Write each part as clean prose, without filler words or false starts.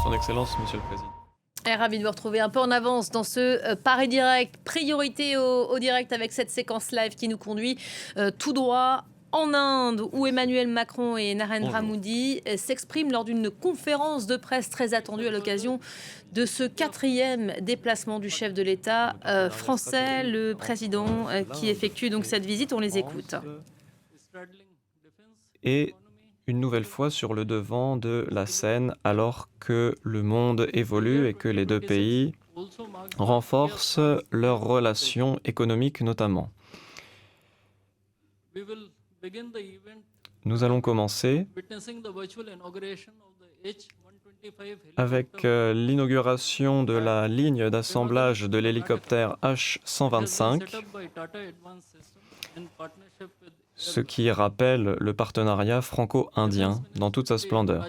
Son Excellence, Monsieur le Président. Ravi de vous retrouver un peu en avance dans ce Paris Direct. Priorité au direct avec cette séquence live qui nous conduit tout droit en Inde, où Emmanuel Macron et Narendra Modi s'expriment lors d'une conférence de presse très attendue à l'occasion de ce 4e déplacement du chef de l'État français, le président qui effectue donc cette visite. On les écoute. Et une nouvelle fois sur le devant de la scène, alors que le monde évolue et que les deux pays renforcent leurs relations économiques notamment. Nous allons commencer avec l'inauguration de la ligne d'assemblage de l'hélicoptère H-125, ce qui rappelle le partenariat franco-indien dans toute sa splendeur.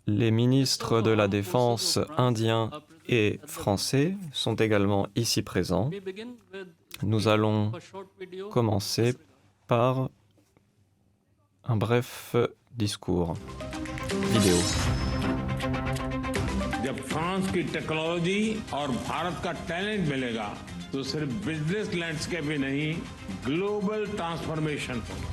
Les ministres de la Défense indiens et français sont également ici présents. Nous allons commencer par un bref discours vidéo. जब फ्रांस की टेक्नोलॉजी और भारत का टैलेंट मिलेगा तो सिर्फ business landscape ही नहीं global transformation होगा।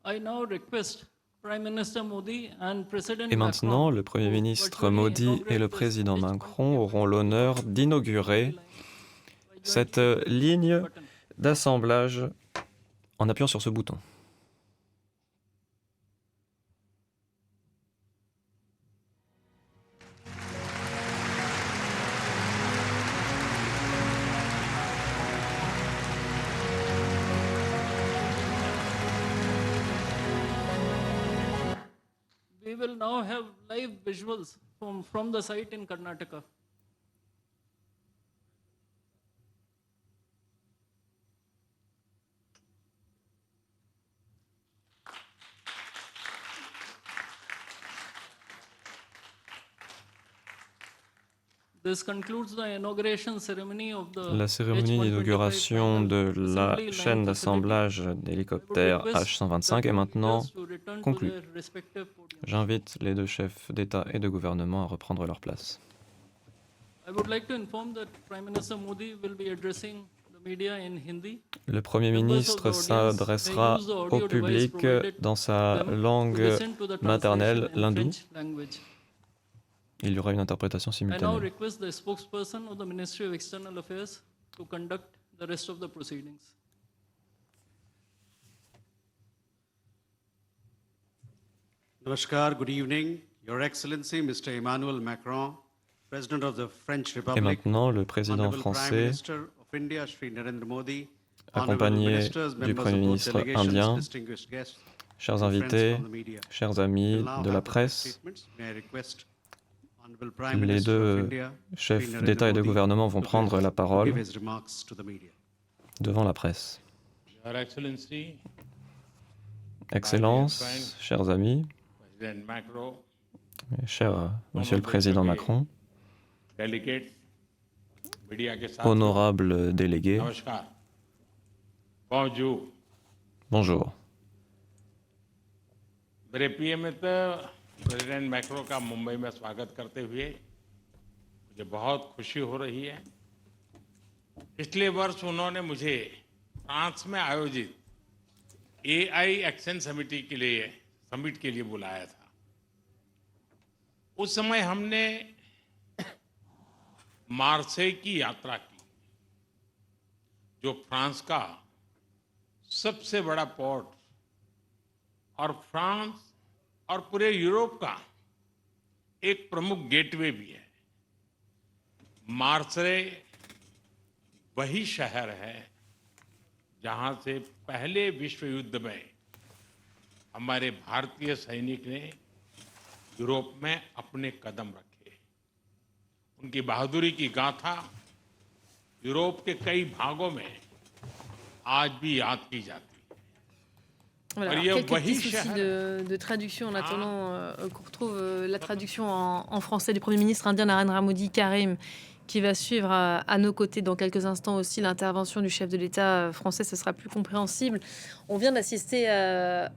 Et maintenant, le Premier ministre Modi et le Président Macron auront l'honneur d'inaugurer cette ligne d'assemblage en appuyant sur ce bouton. We will now have live visuals from the site in Karnataka. This concludes the inauguration ceremony of the La cérémonie d'inauguration de la chaîne d'assemblage d'hélicoptères H-125 est maintenant conclue. J'invite les deux chefs d'État et de gouvernement à reprendre leur place. Le Premier ministre s'adressera au public dans sa langue maternelle, l'hindou. Il y aura une interprétation simultanée. Namaskar, good evening. Your Excellency, Mr. Emmanuel Macron, President of the French Republic, Et maintenant, le président Honorable Prime français, Minister of India, Shri Narendra Modi, accompagné Honorable Ministers, du members Premier of both ministre delegations, indien, distinguished guests, chers and friends invités, from the media. chers amis We'll now de la have the presse, statements. May I request Honorable Prime les Minister of deux India, Shri chefs Narendra d'État et de Modi, gouvernement vont to prendre la give parole his remarks to the media. devant la presse. Your Excellency, Excellences, chers amis, President Macron, cher Monsieur le Président Macron, delegates, media के साथ honorables délégués, नमस्कार bonjour bonjour. मेरे प्रिय मित्र president macro का मुंबई में स्वागत करते हुए मुझे बहुत खुशी हो रही है। पिछले वर्ष उन्होंने मुझे फ्रांस में आयोजित एआई एक्शन समिट के लिए बुलाया था। उस समय हमने मार्सेई की यात्रा की, जो फ्रांस का सबसे बड़ा पोर्ट और फ्रांस और पूरे यूरोप का एक प्रमुख गेटवे भी है। मार्सेई वही शहर है जहां से पहले विश्व युद्ध में हमारे भारतीय सैनिक ने यूरोप में अपने कदम रखे। उनकी बहादुरी की गाथा यूरोप के कई भागों में आज भी याद की जाती है। Voilà, और alors, ये quelques वही petits soucis शहर de traduction en attendant qu'on retrouve la traduction en français du Premier ministre indien Narendra Modi Karim, qui va suivre à nos côtés dans quelques instants aussi l'intervention du chef de l'État français. Ce sera plus compréhensible. On vient d'assister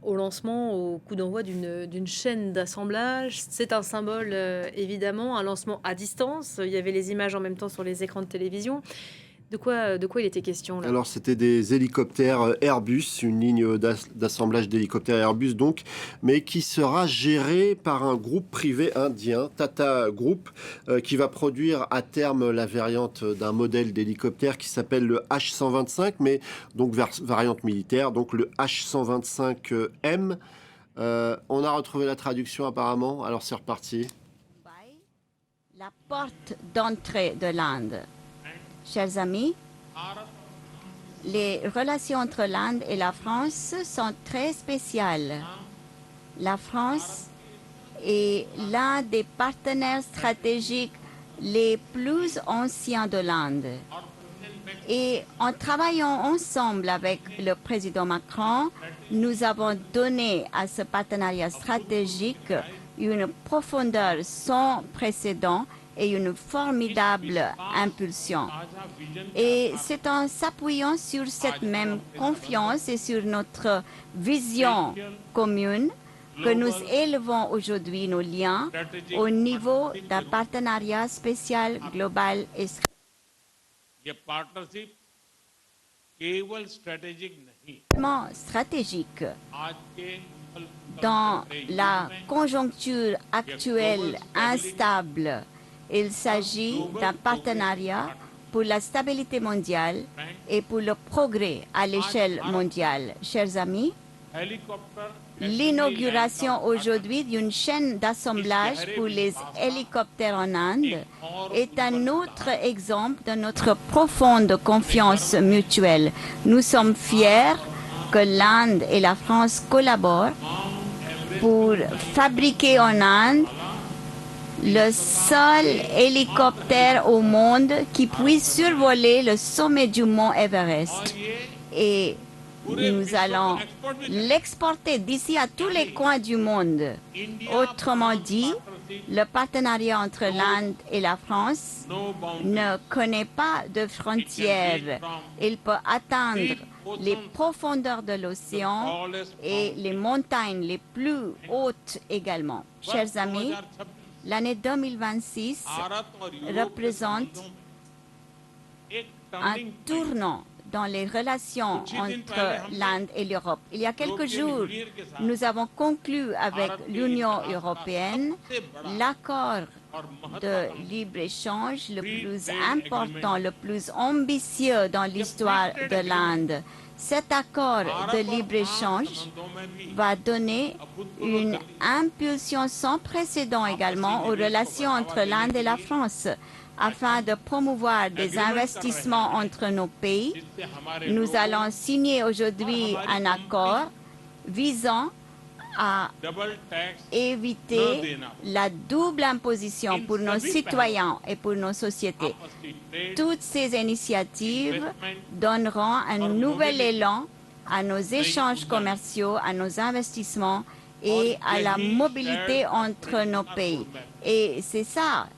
au lancement, au coup d'envoi d'une chaîne d'assemblage. C'est un symbole, évidemment, un lancement à distance. Il y avait les images en même temps sur les écrans de télévision. De quoi il était question là? Alors, c'était des hélicoptères Airbus, une ligne d'assemblage d'hélicoptères Airbus, donc, mais qui sera gérée par un groupe privé indien, Tata Group, qui va produire à terme la variante d'un modèle d'hélicoptère qui s'appelle le H-125, mais donc variante militaire, donc le H-125M. On a retrouvé la traduction apparemment, alors c'est reparti. La porte d'entrée de l'Inde. Chers amis, les relations entre l'Inde et la France sont très spéciales. La France est l'un des partenaires stratégiques les plus anciens de l'Inde. Et en travaillant ensemble avec le président Macron, nous avons donné à ce partenariat stratégique une profondeur sans précédent et une formidable impulsion. Et c'est en s'appuyant sur cette même confiance et sur notre vision commune que nous élevons aujourd'hui nos liens au niveau d'un partenariat spécial, global et stratégique. Dans la conjoncture actuelle instable, il s'agit d'un partenariat pour la stabilité mondiale et pour le progrès à l'échelle mondiale. Chers amis, l'inauguration aujourd'hui d'une chaîne d'assemblage pour les hélicoptères en Inde est un autre exemple de notre profonde confiance mutuelle. Nous sommes fiers que l'Inde et la France collaborent pour fabriquer en Inde le seul hélicoptère au monde qui puisse survoler le sommet du mont Everest. Et nous allons l'exporter d'ici à tous les coins du monde. Autrement dit, le partenariat entre l'Inde et la France ne connaît pas de frontières. Il peut atteindre les profondeurs de l'océan et les montagnes les plus hautes également. Chers amis, l'année 2026 représente un tournant dans les relations entre l'Inde et l'Europe. Il y a quelques jours, nous avons conclu avec l'Union européenne l'accord de libre-échange le plus important, le plus ambitieux dans l'histoire de l'Inde. Cet accord de libre-échange va donner une impulsion sans précédent également aux relations entre l'Inde et la France. Afin de promouvoir des investissements entre nos pays, nous allons signer aujourd'hui un accord visant à éviter la double imposition pour nos citoyens et pour nos sociétés. Toutes ces initiatives donneront un nouvel élan à nos échanges commerciaux, à nos investissements et à la mobilité entre nos pays. Et c'est ça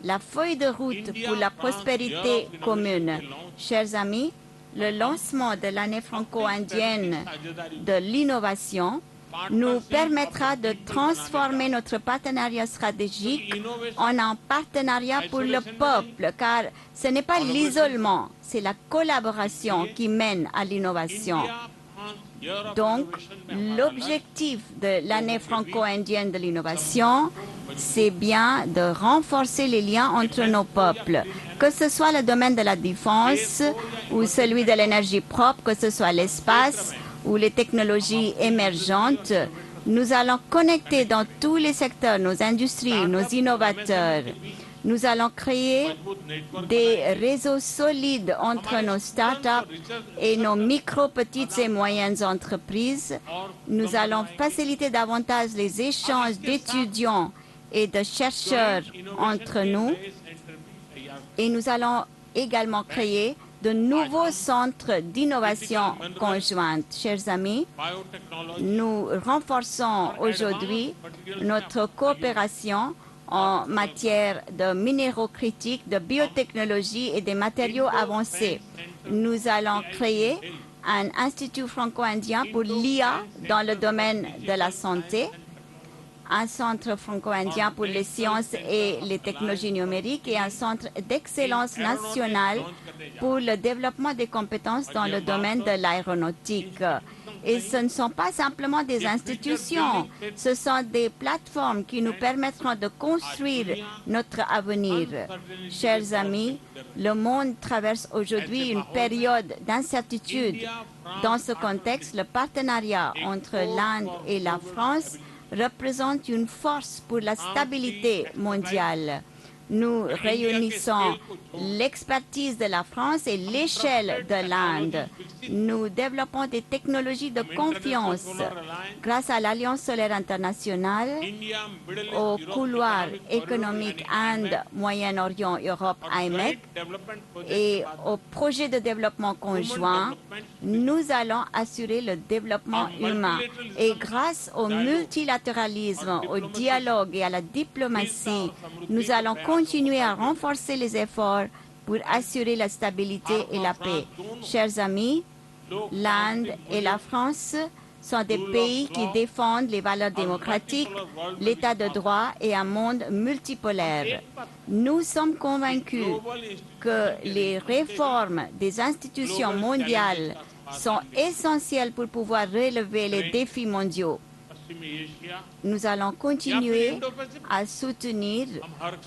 la feuille de route pour la prospérité commune. Chers amis, le lancement de l'année franco-indienne de l'innovation nous permettra de transformer notre partenariat stratégique en un partenariat pour le peuple, car ce n'est pas l'isolement, c'est la collaboration qui mène à l'innovation. Donc, l'objectif de l'année franco-indienne de l'innovation, c'est bien de renforcer les liens entre nos peuples, que ce soit le domaine de la défense ou celui de l'énergie propre, que ce soit l'espace ou les technologies émergentes. Nous allons connecter dans tous les secteurs nos industries, nos innovateurs. Nous allons créer des réseaux solides entre nos startups et nos micro, petites et moyennes entreprises. Nous allons faciliter davantage les échanges d'étudiants et de chercheurs entre nous. Et nous allons également créer de nouveaux centres d'innovation conjointe. Chers amis, nous renforçons aujourd'hui notre coopération en matière de minéraux critiques, de biotechnologie et des matériaux avancés. Nous allons créer un institut franco-indien pour l'IA dans le domaine de la santé, un centre franco-indien pour les sciences et les technologies numériques et un centre d'excellence nationale pour le développement des compétences dans le domaine de l'aéronautique. Et ce ne sont pas simplement des institutions, ce sont des plateformes qui nous permettront de construire notre avenir. Chers amis, le monde traverse aujourd'hui une période d'incertitude. Dans ce contexte, le partenariat entre l'Inde et la France représente une force pour la stabilité mondiale. Nous réunissons l'expertise de la France et l'échelle de l'Inde. Nous développons des technologies de confiance grâce à l'Alliance solaire internationale, au couloir économique Inde, Moyen-Orient, Europe, IMEC, et au projet de développement conjoint. Nous allons assurer le développement humain. Et grâce au multilatéralisme, au dialogue et à la diplomatie, nous allons continuer à renforcer les efforts pour assurer la stabilité et la paix. Chers amis, l'Inde et la France sont des pays qui défendent les valeurs démocratiques, l'état de droit et un monde multipolaire. Nous sommes convaincus que les réformes des institutions mondiales sont essentielles pour pouvoir relever les défis mondiaux. Nous allons continuer à soutenir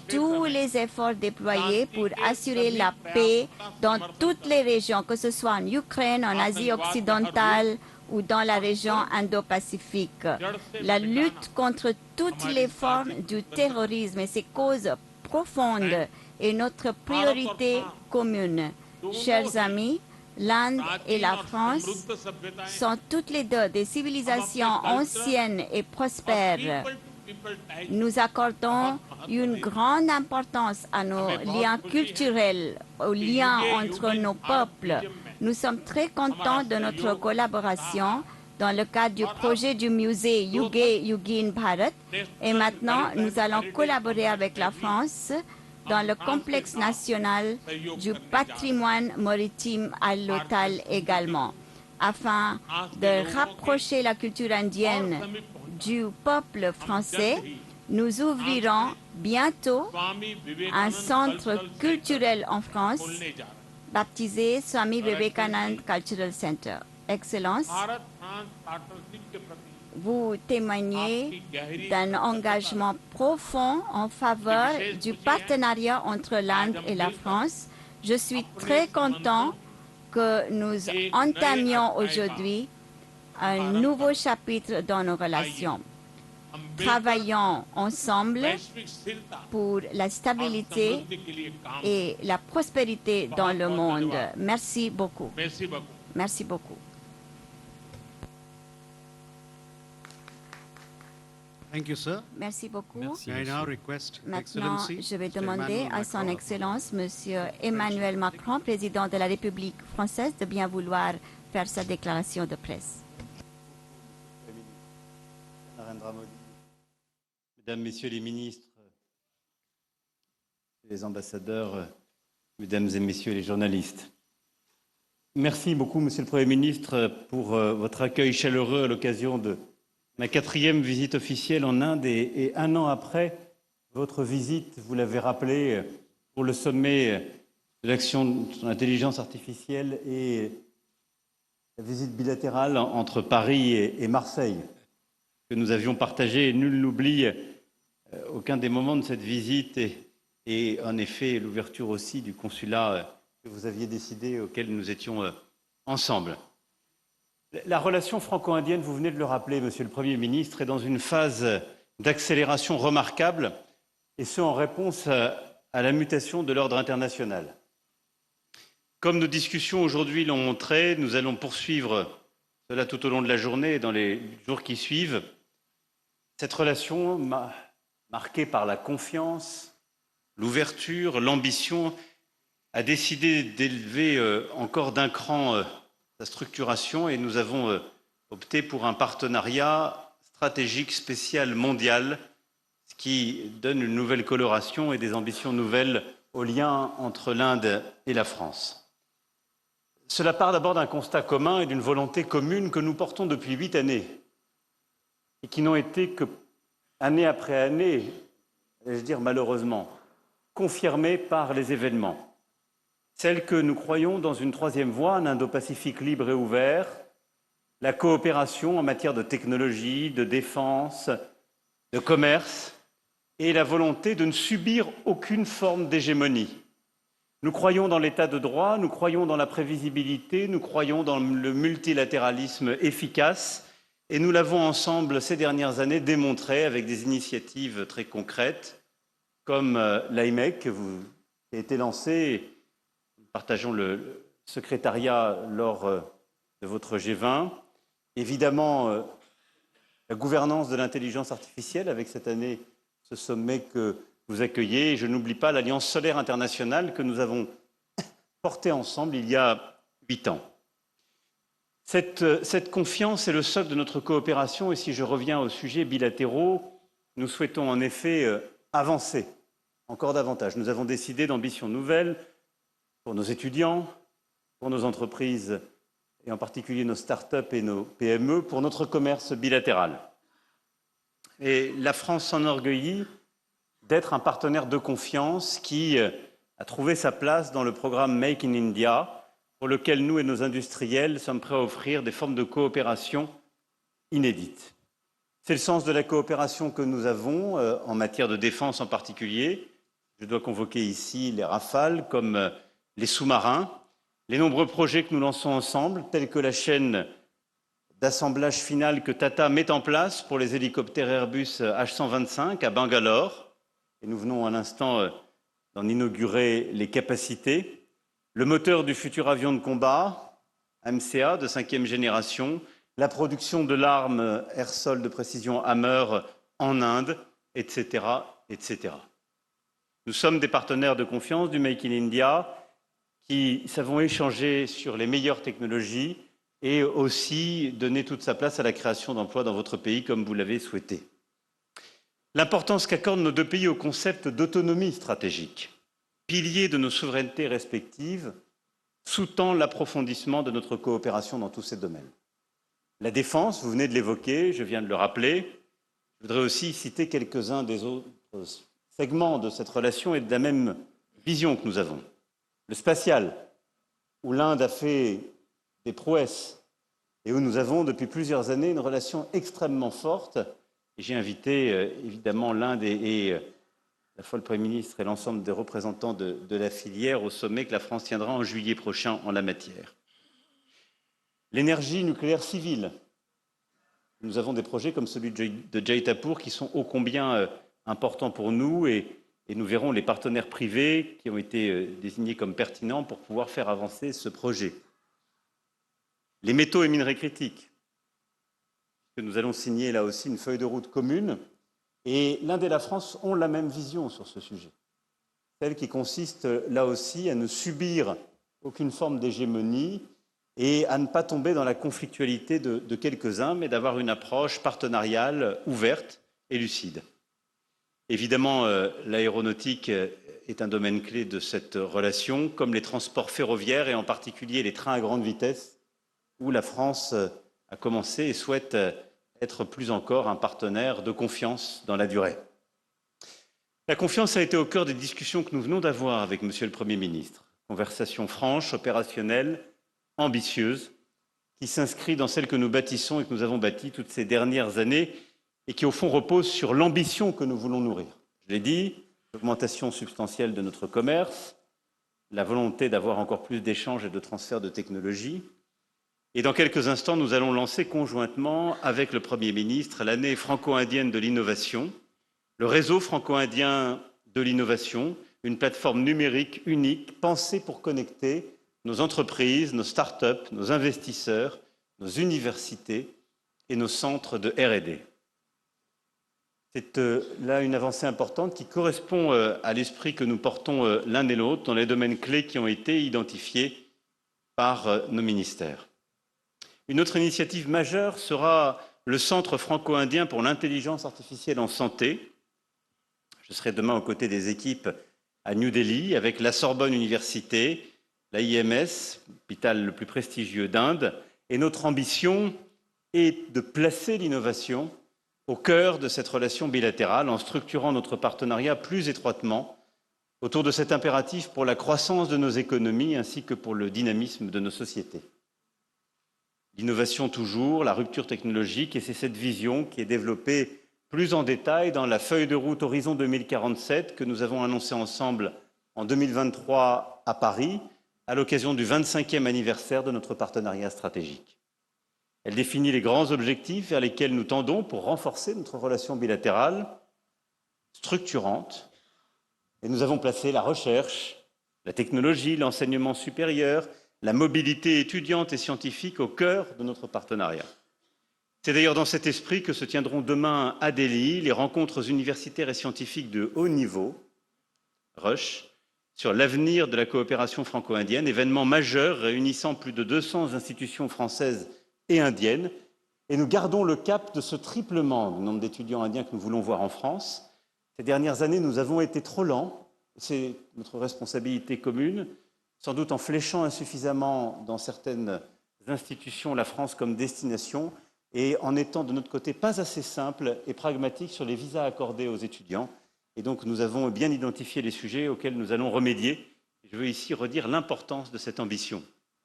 tous les efforts déployés pour assurer la paix dans toutes les régions, que ce soit en Ukraine, en Asie occidentale ou dans la région Indo-Pacifique. La lutte contre toutes les formes du terrorisme et ses causes profondes est notre priorité commune. Chers amis, l'Inde et la France sont toutes les deux des civilisations anciennes et prospères. Nous accordons une grande importance à nos liens culturels, aux liens entre nos peuples. Nous sommes très contents de notre collaboration dans le cadre du projet du musée Yuge Yugin Bharat. Et maintenant, nous allons collaborer avec la France dans le complexe national du patrimoine maritime à l'Otal également, afin de rapprocher la culture indienne du peuple français. Nous ouvrirons bientôt un centre culturel en France baptisé Swami Vivekanand Cultural Center. Excellence, vous témoignez d'un engagement profond en faveur du partenariat entre l'Inde et la France. Je suis très content que nous entamions aujourd'hui un nouveau chapitre dans nos relations. Travaillons ensemble pour la stabilité et la prospérité dans le monde. Merci beaucoup. Merci beaucoup. Thank you, sir. Merci beaucoup. Merci, May I now monsieur. request Maintenant, Excellency je vais Mr. demander Emmanuel à son Macron, Excellence, Monsieur Emmanuel Macron, président de la République française, de bien vouloir faire sa déclaration de presse. Narendra Modi, Mesdames, Messieurs les ministres, les ambassadeurs, mesdames et messieurs les journalistes. Merci beaucoup, Monsieur le Premier ministre, pour votre accueil chaleureux à l'occasion de ma 4e visite officielle en Inde et un an après votre visite, vous l'avez rappelé, pour le sommet de l'action sur l'intelligence artificielle et la visite bilatérale entre Paris et Marseille que nous avions partagée. Nul n'oublie aucun des moments de cette visite et en effet l'ouverture aussi du consulat que vous aviez décidé, auquel nous étions ensemble. La relation franco-indienne, vous venez de le rappeler, Monsieur le Premier ministre, est dans une phase d'accélération remarquable, et ce en réponse à la mutation de l'ordre international. Comme nos discussions aujourd'hui l'ont montré, nous allons poursuivre cela tout au long de la journée et dans les jours qui suivent. Cette relation marquée par la confiance, l'ouverture, l'ambition, a décidé d'élever encore d'un cran sa structuration et nous avons opté pour un partenariat stratégique spécial mondial, ce qui donne une nouvelle coloration et des ambitions nouvelles au lien entre l'Inde et la France. Cela part d'abord d'un constat commun et d'une volonté commune que nous portons depuis 8 années et qui n'ont été que, année après année, vais-je dire malheureusement, confirmées par les événements. Celle que nous croyons dans une 3e voie, un Indo-Pacifique libre et ouvert, la coopération en matière de technologie, de défense, de commerce et la volonté de ne subir aucune forme d'hégémonie. Nous croyons dans l'état de droit, nous croyons dans la prévisibilité, nous croyons dans le multilatéralisme efficace et nous l'avons ensemble ces dernières années démontré avec des initiatives très concrètes comme l'IMEC qui a été lancée. Nous partageons le secrétariat lors de votre G20. Évidemment, la gouvernance de l'intelligence artificielle avec cette année ce sommet que vous accueillez. Et je n'oublie pas l'Alliance solaire internationale que nous avons portée ensemble il y a 8 ans. Cette confiance est le socle de notre coopération et si je reviens aux sujets bilatéraux, nous souhaitons en effet avancer encore davantage. Nous avons décidé d'ambitions nouvelles pour nos étudiants, pour nos entreprises et en particulier nos start-up et nos PME, pour notre commerce bilatéral. Et la France s'enorgueillit d'être un partenaire de confiance qui a trouvé sa place dans le programme Make in India, pour lequel nous et nos industriels sommes prêts à offrir des formes de coopération inédites. C'est le sens de la coopération que nous avons en matière de défense en particulier. Je dois convoquer ici les Rafales comme les sous-marins, les nombreux projets que nous lançons ensemble, tels que la chaîne d'assemblage final que Tata met en place pour les hélicoptères Airbus H125 à Bangalore. Et nous venons à l'instant d'en inaugurer les capacités. Le moteur du futur avion de combat, MCA, de 5e génération, la production de l'arme air-sol de précision Hammer en Inde, etc., etc. Nous sommes des partenaires de confiance du Make in India qui savons échanger sur les meilleures technologies et aussi donner toute sa place à la création d'emplois dans votre pays comme vous l'avez souhaité. L'importance qu'accordent nos 2 pays au concept d'autonomie stratégique, pilier de nos souverainetés respectives, sous-tend l'approfondissement de notre coopération dans tous ces domaines. La défense, vous venez de l'évoquer, je viens de le rappeler. Je voudrais aussi citer quelques-uns des autres segments de cette relation et de la même vision que nous avons. Le spatial, où l'Inde a fait des prouesses et où nous avons depuis plusieurs années une relation extrêmement forte. Et j'ai invité évidemment l'Inde et la fois le Premier ministre et l'ensemble des représentants de la filière au sommet que la France tiendra en juillet prochain en la matière. L'énergie nucléaire civile. Nous avons des projets comme celui de Jaitapur qui sont ô combien importants pour nous et nous verrons les partenaires privés qui ont été désignés comme pertinents pour pouvoir faire avancer ce projet. Les métaux et minerais critiques, que nous allons signer là aussi une feuille de route commune et l'Inde et la France ont la même vision sur ce sujet. Celle qui consiste là aussi à ne subir aucune forme d'hégémonie et à ne pas tomber dans la conflictualité de quelques-uns, mais d'avoir une approche partenariale, ouverte et lucide. Évidemment, l'aéronautique est un domaine clé de cette relation, comme les transports ferroviaires et en particulier les trains à grande vitesse, où la France a commencé et souhaite être plus encore un partenaire de confiance dans la durée. La confiance a été au cœur des discussions que nous venons d'avoir avec Monsieur le Premier ministre. Conversation franche, opérationnelle, ambitieuse, qui s'inscrit dans celle que nous bâtissons et que nous avons bâtie toutes ces dernières années et qui, au fond, repose sur l'ambition que nous voulons nourrir. Je l'ai dit, l'augmentation substantielle de notre commerce, la volonté d'avoir encore plus d'échanges et de transferts de technologies. Et dans quelques instants, nous allons lancer conjointement avec le Premier ministre l'année franco-indienne de l'innovation, le réseau franco-indien de l'innovation, une plateforme numérique unique pensée pour connecter nos entreprises, nos start-up, nos investisseurs, nos universités et nos centres de R&D. C'est là une avancée importante qui correspond à l'esprit que nous portons l'un et l'autre dans les domaines clés qui ont été identifiés par nos ministères. Une autre initiative majeure sera le Centre franco-indien pour l'intelligence artificielle en santé. Je serai demain aux côtés des équipes à New Delhi avec la Sorbonne Université, la IMS, l'hôpital le plus prestigieux d'Inde, et notre ambition est de placer l'innovation au cœur de cette relation bilatérale en structurant notre partenariat plus étroitement autour de cet impératif pour la croissance de nos économies ainsi que pour le dynamisme de nos sociétés. L'innovation toujours, la rupture technologique, et c'est cette vision qui est développée plus en détail dans la feuille de route Horizon 2047 que nous avons annoncée ensemble en 2023 à Paris, à l'occasion du 25e anniversaire de notre partenariat stratégique. Elle définit les grands objectifs vers lesquels nous tendons pour renforcer notre relation bilatérale, structurante, et nous avons placé la recherche, la technologie, l'enseignement supérieur, la mobilité étudiante et scientifique au cœur de notre partenariat. C'est d'ailleurs dans cet esprit que se tiendront demain à Delhi les rencontres universitaires et scientifiques de haut niveau, RUSH, sur l'avenir de la coopération franco-indienne, événement majeur réunissant plus de 200 institutions françaises et indiennes. Et nous gardons le cap de ce triplement du nombre d'étudiants indiens que nous voulons voir en France. Ces dernières années, nous avons été trop lents, c'est notre responsabilité commune, sans doute en fléchant insuffisamment dans certaines institutions la France comme destination et en étant de notre côté pas assez simple et pragmatique sur les visas accordés aux étudiants. Et donc nous avons bien identifié les sujets auxquels nous allons remédier. Je veux ici redire l'importance de cette ambition.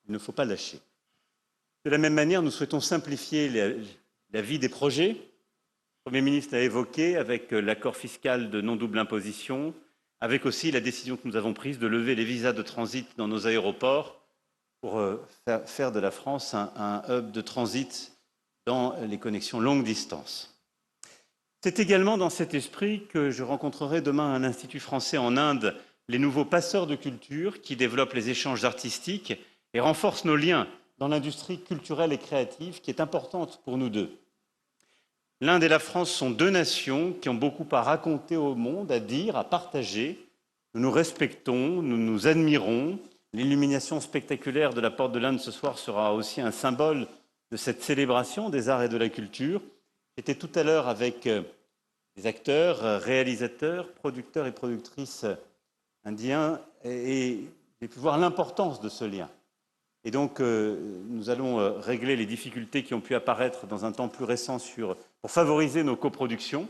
Il ne faut pas lâcher. De la même manière, nous souhaitons simplifier la vie des projets. Le Premier ministre l'a évoqué avec l'accord fiscal de non-double imposition, avec aussi la décision que nous avons prise de lever les visas de transit dans nos aéroports pour faire de la France un hub de transit dans les connexions longue distance. C'est également dans cet esprit que je rencontrerai demain à l'Institut français en Inde les nouveaux passeurs de culture qui développent les échanges artistiques et renforcent nos liens dans l'industrie culturelle et créative qui est importante pour nous deux. L'Inde et la France sont deux nations qui ont beaucoup à raconter au monde, à dire, à partager. Nous nous respectons, nous nous admirons. L'illumination spectaculaire de la porte de l'Inde ce soir sera aussi un symbole de cette célébration des arts et de la culture. J'étais tout à l'heure avec des acteurs, réalisateurs, producteurs et productrices indiens et j'ai pu voir l'importance de ce lien. Et donc, nous allons régler les difficultés qui ont pu apparaître dans un temps plus récent pour favoriser nos coproductions.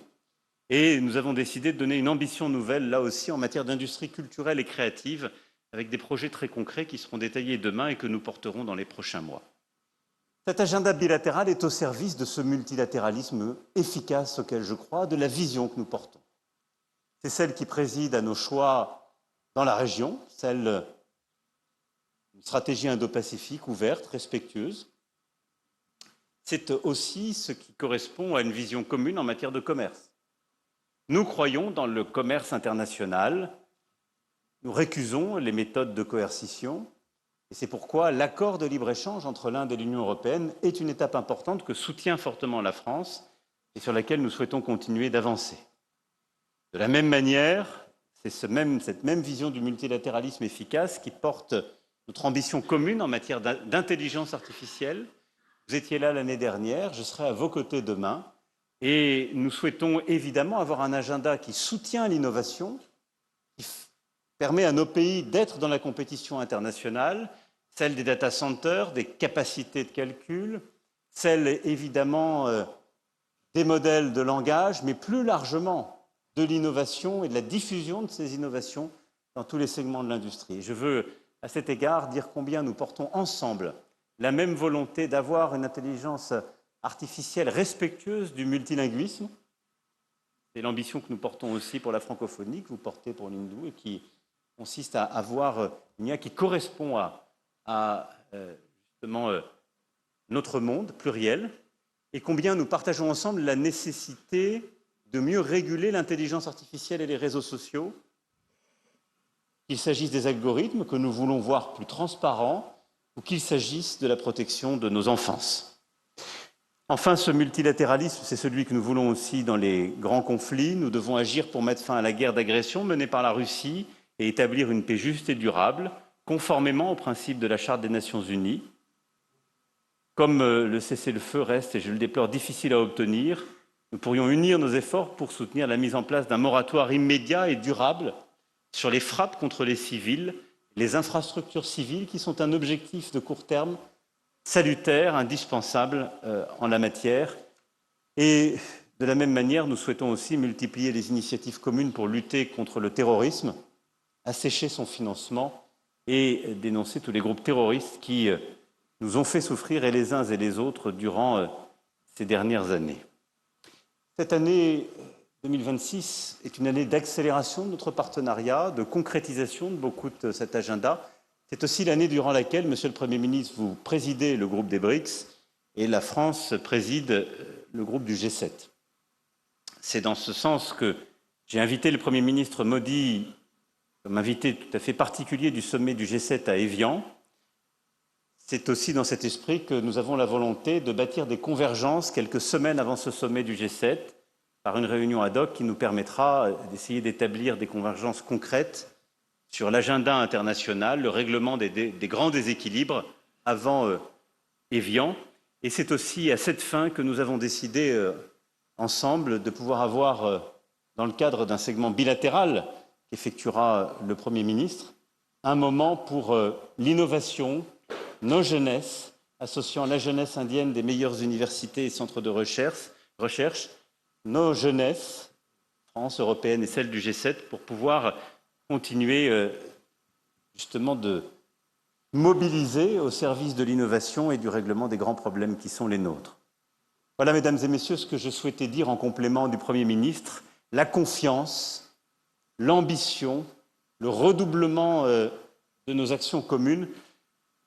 Et nous avons décidé de donner une ambition nouvelle, là aussi, en matière d'industrie culturelle et créative, avec des projets très concrets qui seront détaillés demain et que nous porterons dans les prochains mois. Cet agenda bilatéral est au service de ce multilatéralisme efficace auquel je crois, de la vision que nous portons. C'est celle qui préside à nos choix dans la région, celle d'une stratégie indo-pacifique ouverte, respectueuse. C'est aussi ce qui correspond à une vision commune en matière de commerce. Nous croyons dans le commerce international, nous récusons les méthodes de coercition, et c'est pourquoi l'accord de libre-échange entre l'Inde et l'Union européenne est une étape importante que soutient fortement la France et sur laquelle nous souhaitons continuer d'avancer. De la même manière, c'est cette même vision du multilatéralisme efficace qui porte notre ambition commune en matière d'intelligence artificielle. Vous étiez là l'année dernière, je serai à vos côtés demain, et nous souhaitons évidemment avoir un agenda qui soutient l'innovation, qui permet à nos pays d'être dans la compétition internationale, celle des data centers, des capacités de calcul, celle évidemment des modèles de langage, mais plus largement de l'innovation et de la diffusion de ces innovations dans tous les segments de l'industrie. Je veux à cet égard dire combien nous portons ensemble la même volonté d'avoir une intelligence artificielle respectueuse du multilinguisme. C'est l'ambition que nous portons aussi pour la francophonie, que vous portez pour l'hindou, et qui consiste à avoir une IA qui correspond à justement notre monde pluriel, et combien nous partageons ensemble la nécessité de mieux réguler l'intelligence artificielle et les réseaux sociaux, qu'il s'agisse des algorithmes que nous voulons voir plus transparents ou qu'il s'agisse de la protection de nos enfances. Enfin, ce multilatéralisme, c'est celui que nous voulons aussi dans les grands conflits. Nous devons agir pour mettre fin à la guerre d'agression menée par la Russie et établir une paix juste et durable, conformément aux principes de la Charte des Nations Unies. Comme le cessez-le-feu reste, et je le déplore, difficile à obtenir, nous pourrions unir nos efforts pour soutenir la mise en place d'un moratoire immédiat et durable sur les frappes contre les civils, les infrastructures civiles, qui sont un objectif de court terme salutaire, indispensable en la matière. Et de la même manière, nous souhaitons aussi multiplier les initiatives communes pour lutter contre le terrorisme, assécher son financement et dénoncer tous les groupes terroristes qui nous ont fait souffrir, et les uns et les autres, durant ces dernières années. Cette année 2026 est une année d'accélération de notre partenariat, de concrétisation de beaucoup de cet agenda. C'est aussi l'année durant laquelle, Monsieur le Premier ministre, vous présidez le groupe des BRICS et la France préside le groupe du G7. C'est dans ce sens que j'ai invité le Premier ministre Modi comme invité tout à fait particulier du sommet du G7 à Évian. C'est aussi dans cet esprit que nous avons la volonté de bâtir des convergences quelques semaines avant ce sommet du G7 par une réunion ad hoc qui nous permettra d'essayer d'établir des convergences concrètes sur l'agenda international, le règlement des grands déséquilibres avant Évian. Et c'est aussi à cette fin que nous avons décidé ensemble de pouvoir avoir, dans le cadre d'un segment bilatéral qu'effectuera le Premier ministre, un moment pour l'innovation, nos jeunesses, associant la jeunesse indienne des meilleures universités et centres de recherche, nos jeunesses, France, européenne et celle du G7, pour pouvoir continuer justement de mobiliser au service de l'innovation et du règlement des grands problèmes qui sont les nôtres. Voilà, mesdames et messieurs, ce que je souhaitais dire en complément du Premier ministre. La confiance, l'ambition, le redoublement de nos actions communes.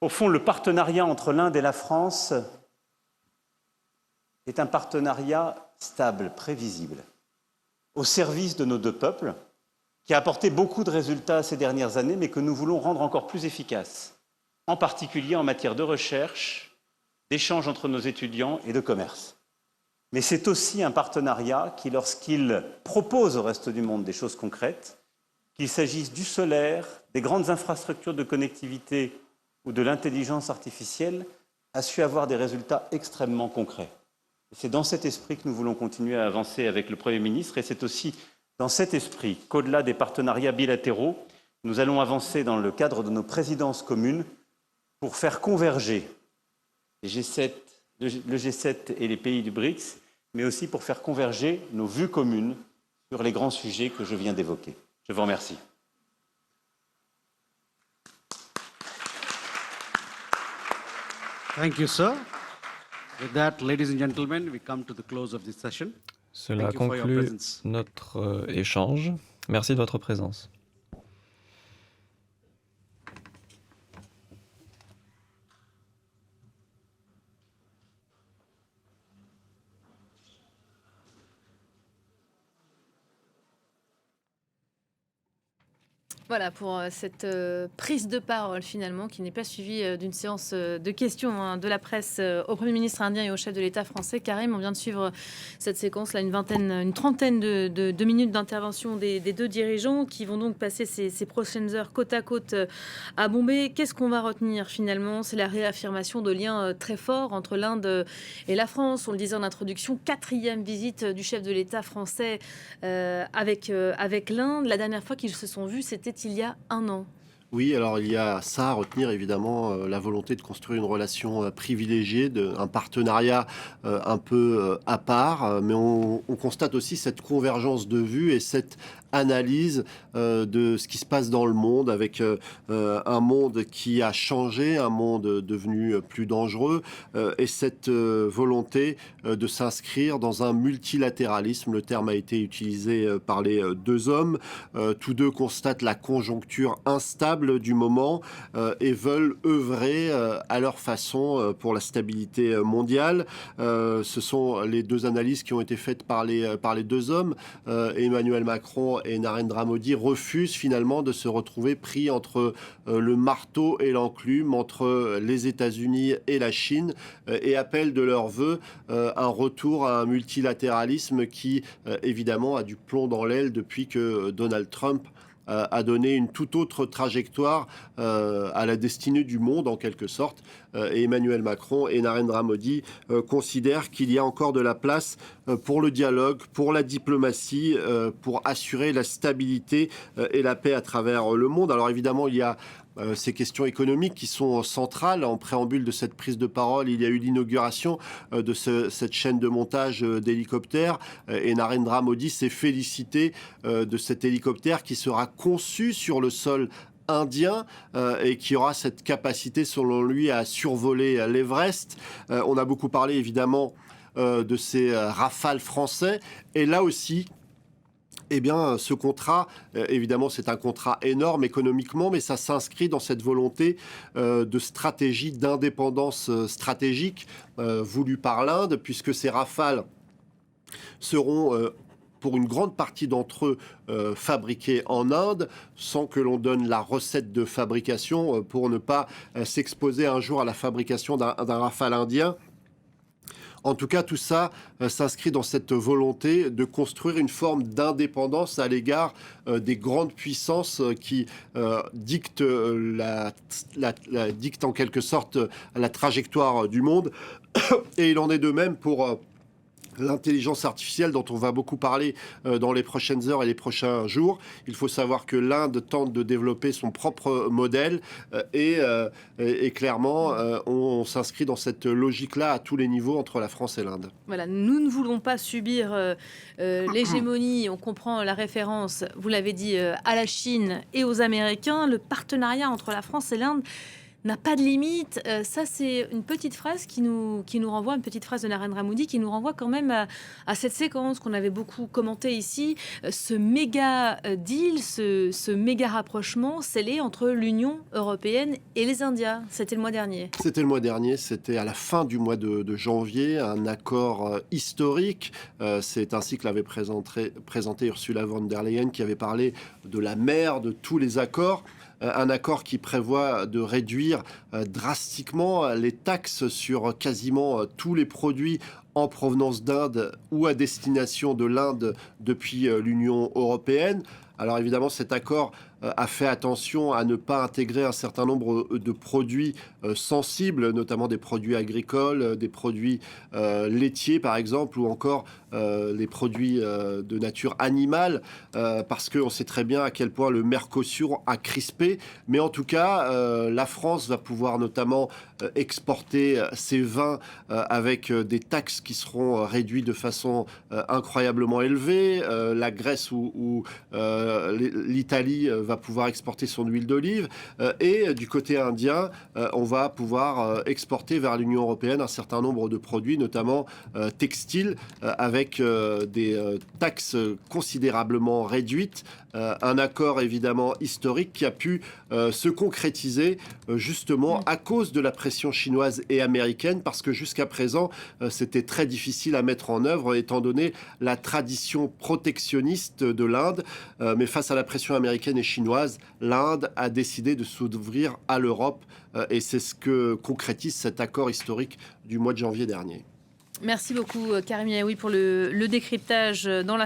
Au fond, le partenariat entre l'Inde et la France est un partenariat stable, prévisible, au service de nos deux peuples, qui a apporté beaucoup de résultats ces dernières années, mais que nous voulons rendre encore plus efficace, en particulier en matière de recherche, d'échange entre nos étudiants et de commerce. Mais c'est aussi un partenariat qui, lorsqu'il propose au reste du monde des choses concrètes, qu'il s'agisse du solaire, des grandes infrastructures de connectivité ou de l'intelligence artificielle, a su avoir des résultats extrêmement concrets. C'est dans cet esprit que nous voulons continuer à avancer avec le Premier ministre, et c'est aussi dans cet esprit qu'au-delà des partenariats bilatéraux, nous allons avancer dans le cadre de nos présidences communes pour faire converger le G7 et les pays du BRICS, mais aussi pour faire converger nos vues communes sur les grands sujets que je viens d'évoquer. Je vous remercie. Thank you, sir. With that, ladies and gentlemen, we come to the close of this session. Cela Thank you for your conclut presence. notre échange. Merci de votre présence. Voilà pour cette prise de parole finalement qui n'est pas suivie d'une séance de questions de la presse au Premier ministre indien et au chef de l'État français. Karim, on vient de suivre cette séquence là, une trentaine de minutes d'intervention des deux dirigeants qui vont donc passer ces prochaines heures côte à côte à Bombay. Qu'est-ce qu'on va retenir finalement? C'est la réaffirmation de liens très forts entre l'Inde et la France. On le disait en introduction, 4e visite du chef de l'État français avec l'Inde. La dernière fois qu'ils se sont vus, c'était il y a un an. Oui, alors il y a ça à retenir évidemment, la volonté de construire une relation privilégiée, un partenariat un peu à part, mais on constate aussi cette convergence de vues et cette analyse de ce qui se passe dans le monde, avec un monde qui a changé, un monde devenu plus dangereux, et cette volonté de s'inscrire dans un multilatéralisme. Le terme a été utilisé par les deux hommes. Tous deux constatent la conjoncture instable du moment et veulent œuvrer à leur façon pour la stabilité mondiale. Ce sont les deux analyses qui ont été faites par les deux hommes. Emmanuel Macron et Narendra Modi refusent finalement de se retrouver pris entre le marteau et l'enclume, entre les États-Unis et la Chine, et appellent de leur vœu un retour à un multilatéralisme qui évidemment a du plomb dans l'aile depuis que Donald Trump a donné une toute autre trajectoire à la destinée du monde, en quelque sorte. Et Emmanuel Macron et Narendra Modi considèrent qu'il y a encore de la place pour le dialogue, pour la diplomatie, pour assurer la stabilité et la paix à travers le monde. Alors évidemment, il y a ces questions économiques qui sont centrales. En préambule de cette prise de parole, il y a eu l'inauguration de cette chaîne de montage d'hélicoptères, et Narendra Modi s'est félicité de cet hélicoptère qui sera conçu sur le sol indien et qui aura cette capacité, selon lui, à survoler l'Everest. On a beaucoup parlé évidemment de ces Rafales français, et là aussi, eh bien, ce contrat, évidemment, c'est un contrat énorme économiquement, mais ça s'inscrit dans cette volonté de stratégie, d'indépendance stratégique voulue par l'Inde, puisque ces Rafales seront pour une grande partie d'entre eux fabriqués en Inde, sans que l'on donne la recette de fabrication pour ne pas s'exposer un jour à la fabrication d'un Rafale indien. En tout cas, tout ça s'inscrit dans cette volonté de construire une forme d'indépendance à l'égard des grandes puissances qui dictent en quelque sorte la trajectoire du monde. Et il en est de même pour l'intelligence artificielle, dont on va beaucoup parler dans les prochaines heures et les prochains jours. Il faut savoir que l'Inde tente de développer son propre modèle et clairement, on s'inscrit dans cette logique-là à tous les niveaux entre la France et l'Inde. Voilà, nous ne voulons pas subir l'hégémonie, on comprend la référence, vous l'avez dit, à la Chine et aux Américains. Le partenariat entre la France et l'Inde n'a pas de limite. Ça, c'est une petite phrase qui nous renvoie, une petite phrase de Narendra Modi qui nous renvoie quand même à cette séquence qu'on avait beaucoup commentée ici, ce méga deal, ce méga rapprochement scellé entre l'Union européenne et les Indiens. C'était le mois dernier. C'était le mois dernier, c'était à la fin du mois de janvier, un accord historique. C'est ainsi que l'avait présenté Ursula von der Leyen, qui avait parlé de la mère de tous les accords. Un accord qui prévoit de réduire drastiquement les taxes sur quasiment tous les produits en provenance d'Inde ou à destination de l'Inde depuis l'Union européenne. Alors évidemment, cet accord a fait attention à ne pas intégrer un certain nombre de produits sensibles, notamment des produits agricoles, des produits laitiers par exemple, ou encore les produits de nature animale, parce qu'on sait très bien à quel point le Mercosur a crispé. Mais en tout cas, la France va pouvoir notamment exporter ses vins avec des taxes qui seront réduites de façon incroyablement élevée. La Grèce ou l'Italie va pouvoir exporter son huile d'olive. Et du côté indien, on va pouvoir exporter vers l'Union européenne un certain nombre de produits, notamment textiles, avec des taxes considérablement réduites. Un accord évidemment historique qui a pu se concrétiser justement à cause de la pression chinoise et américaine, parce que jusqu'à présent c'était très difficile à mettre en œuvre étant donné la tradition protectionniste de l'Inde, mais face à la pression américaine et chinoise, l'Inde a décidé de s'ouvrir à l'Europe et c'est ce que concrétise cet accord historique du mois de janvier dernier. Merci beaucoup Karim Yaoui pour le décryptage dans la